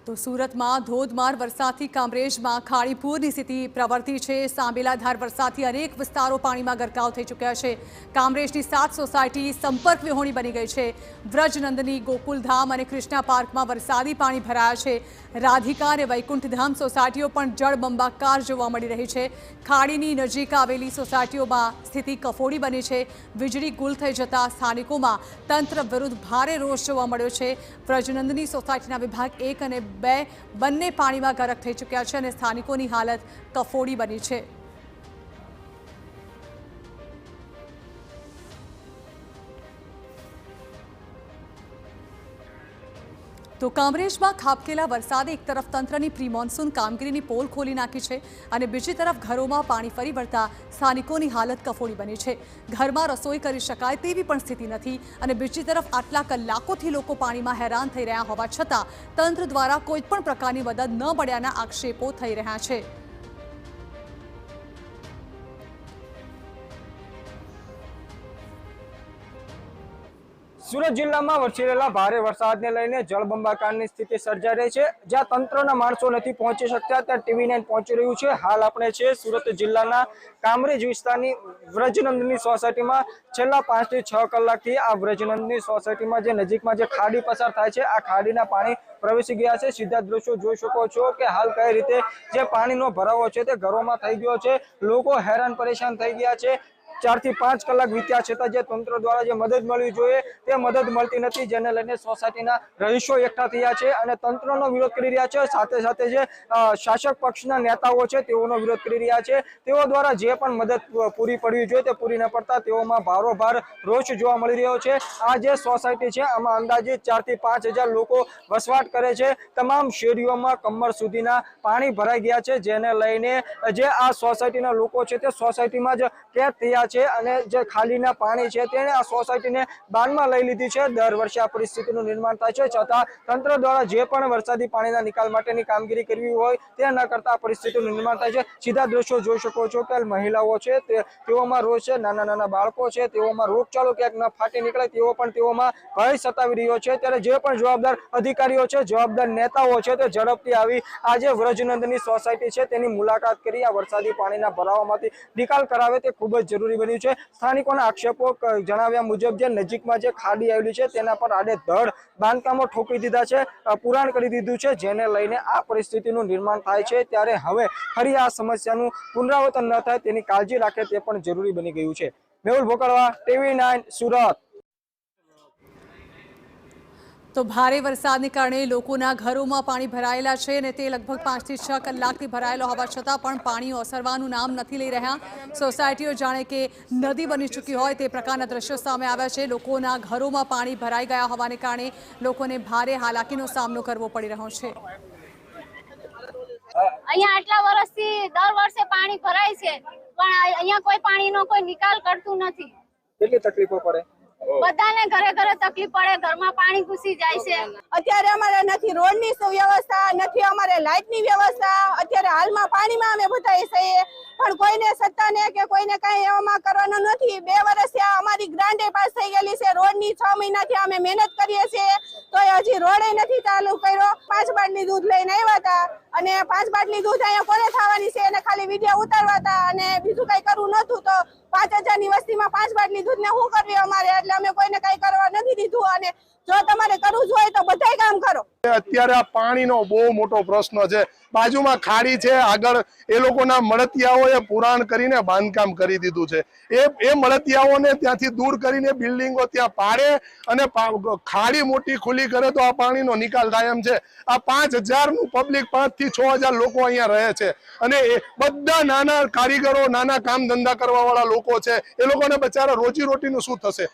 તો સુરતમાં ધોધમાર વરસાદથી કામરેજમાં ખાડીપૂરની સ્થિતિ પ્રવર્તી છે। સાંબેલાધાર વરસાદથી અનેક વિસ્તારો પાણીમાં ગરકાવ થઈ ચૂક્યા છે। કામરેજની 7 સોસાયટી સંપર્ક વિહોણી બની ગઈ છે। વ્રજનંદની, ગોકુલધામ અને કૃષ્ણા પાર્કમાં વરસાદી પાણી ભરાયા છે। રાધિકા અને વૈકુંઠધામ સોસાયટીઓ પણ જળબંબાકાર જોવા મળી રહી છે। ખાડીની નજીક આવેલી સોસાયટીઓમાં સ્થિતિ કફોડી બની છે। વીજળી ગુલ થઈ જતા સ્થાનિકોમાં તંત્ર વિરુદ્ધ ભારે રોષ જોવા મળ્યો છે। વ્રજનંદની સોસાયટીના વિભાગ 1 અને 2 બંને પાણીમાં ગરક થઈ ચૂક્યા છે અને સ્થાનિકોની હાલત કફોડી બની છે। તો કામરેજમાં ખાબકેલા વરસાદે એક તરફ તંત્રની પ્રી મોન્સૂન કામગીરીની પોલ ખોલી નાખી છે અને બીજી તરફ ઘરોમાં પાણી ફરી વળતા સ્થાનિકોની હાલત કફોડી બની છે। ઘરમાં રસોઈ કરી શકાય તેવી પણ સ્થિતિ નથી અને બીજી તરફ આટલા કલાકોથી લોકો પાણીમાં હેરાન થઈ રહ્યા હોવા છતાં તંત્ર દ્વારા કોઈ પણ પ્રકારની મદદ ન મળ્યાના આક્ષેપો થઈ રહ્યા છે। સુરત જિલ્લામાં વરસી રહેલા ભારે વરસાદને લઈને જળબંબાકારની સ્થિતિ સર્જાઈ રહી છે। જ્યાં તંત્રના માણસો નથી પહોંચી શકતા ત્યાં TV9 પહોંચી રહ્યું છે। હાલ આપણે છે સુરત જિલ્લાના કામરેજ વિસ્તારની વ્રજનંદની સોસાયટીમાં। છેલ્લા 5 થી 6 કલાકથી આ વ્રજનંદની સોસાયટીમાં જે નજીકમાં જે ખાડી પસાર થાય છે, આ ખાડીના પાણી પ્રવેશી ગયા છે। સીધા દ્રશ્યો જોઈ શકો છો કે હાલ કઈ રીતે જે પાણીનો ભરાવો છે તે ઘરોમાં થઈ ગયો છે। લોકો હેરાન પરેશાન થઈ ગયા છે। 4 થી 5 કલાક વીત્યા છતાં જે તંત્ર દ્વારા જે મદદ મળવી જોઈએ તે મદદ મળતી નથી, જેને લઈને સોસાયટીના રહીશો એકઠા થયા છે અને તંત્રનો વિરોધ કરી રહ્યા છે। સાથે સાથે જે શાસક પક્ષના નેતાઓ છે તેઓનો વિરોધ કરી રહ્યા છે। તેઓ દ્વારા જે પણ મદદ પૂરી પડવી જોઈએ તે પૂરી ન પડતા તેઓમાં ભારોભાર રોષ જોવા મળી રહ્યો છે। આ જે સોસાયટી છે આમાં અંદાજે 4 થી 5,000 લોકો વસવાટ કરે છે। તમામ શેરીઓમાં કમર સુધીના પાણી ભરાઈ ગયા છે, જેને લઈને જે આ સોસાયટીના લોકો છે તે સોસાયટીમાં જ કેદ થયા છે અને જે ખાલીના પાણી છે તેને આ સોસાયટીને બાનમાં લઈ લીધી છે। દર વર્ષે આ પરિસ્થિતિનું નિર્માણ થાય છે, છતાં તંત્ર દ્વારા જે પણ વરસાદી પાણીના નિકાલ માટેની કામગીરી કરવી હોય તે ન કરતા પરિસ્થિતિનું નિર્માણ થાય છે। સીધા દ્રશ્યો જોઈ શકો છો કે મહિલાઓ છે તેઓમાં રોષ છે, નાના બાળકો છે તેઓમાં રોગચાળો ક્યાંક ન ફાટી નીકળે તેઓ પણ તેઓમાં ભય સતાવી રહ્યો છે। ત્યારે જે પણ જવાબદાર અધિકારીઓ છે, જવાબદાર નેતાઓ છે તે ઝડપથી આવી આ જે વ્રજનંદની સોસાયટી છે તેની મુલાકાત કરી આ વરસાદી પાણીના ભરાવામાંથી નિકાલ કરાવે તે ખૂબ જ જરૂરી બન્યું છે। સ્થાનિકોના આક્ષેપો જણાવ્યા મુજબ જે નજીકમાં જે ખાડી આવેલી છે તેના પર આડેધડ બાંધકામો ઠોકી દીધા છે, પુરાણ કરી દીધું છે, જેને લઈને આ પરિસ્થિતિનું નિર્માણ થાય છે। ત્યારે હવે ફરી આ સમસ્યાનું પુનરાવર્તન ન થાય તેની કાળજી રાખે તે પણ જરૂરી બની ગયું છે। મેહુલ ભોકડવા, TV9 સુરત। તો ભારે વરસાદને કારણે લોકોના ઘરોમાં પાણી ભરાયેલા છે અને તે લગભગ 5 થી 6 કલાકથી ભરાયેલો હોવા છતાં પણ પાણી ઓસરવાનું નામ નથી લઈ રહ્યા। સોસાયટીઓ જાણે કે નદી બની ચૂકી હોય તે પ્રકારના દ્રશ્યો સામે આવ્યા છે। લોકોના ઘરોમાં પાણી ભરાઈ ગયા હોવાને કારણે લોકોને ભારે હાલાકીનો સામનો કરવો પડી રહ્યો છે। અહીંયા આટલા વર્ષથી દર વર્ષે પાણી ભરાય છે પણ અહીંયા કોઈ પાણીનો કોઈ નિકાલ કરતું નથી। કેટલી તકલીફો પડે? બધાને ઘરે ઘરે તકલીફ પડે, ઘરમાં પાણી ઘૂસી જાય છે। અત્યારે અમારે નથી રોડની સુવ્યવસ્થા, નથી અમારે લાઇટની વ્યવસ્થા। અત્યારે હાલમાં પાણીમાં અમે બધા છીએ પણ કોઈને સત્તાને કે કોઈને કાંઈ એવામાં કરવાનું નથી। 2 વર્ષથી અમારી ગ્રાન્ટે પાસ થઈ ગયેલી છે રોડની। 6 મહિનાથી અમે મહેનત કરીએ છીએ તો હજી રોડે નથી ચાલુ કર્યો। 5 બાટલી દૂધ લઈને આવ્યા હતા અને 5 બાટલી દૂધ અહીંયા કોને થવાની છે એને ખાલી વિડીયો ઉતારવા હતા અને બીજું કઈ કરવું નતું। તો 5,000ની વસ્તીમાં 5 બાટલી દૂધને શું કરવી અમારે? એટલે અમે કોઈને કઈ કરવા નથી દીધું અને જો તમારે કરવું જ હોય તો બધાય કામ કરો। અત્યારે આ પાણીનો બહુ મોટો પ્રશ્ન છે। બાજુમાં ખાડી છે, આગળ એ લોકોના મળતિયાઓએ પુરાણ કરીને બાંધકામ કરી દીધું છે। એ મળતિયાઓને ત્યાંથી દૂર કરીને બિલ્ડિંગો ત્યાં પાડે અને ખાડી મોટી ખુલ્લી કરે તો આ પાણીનો નિકાલ થાય એમ છે। આ 5,000નું પબ્લિક, 5 થી 6,000 લોકો અહીંયા રહે છે અને એ બધા નાના કારીગરો, નાના કામ ધંધા કરવા વાળા લોકો છે। એ લોકોને બચારા રોજીરોટીનું શું થશે?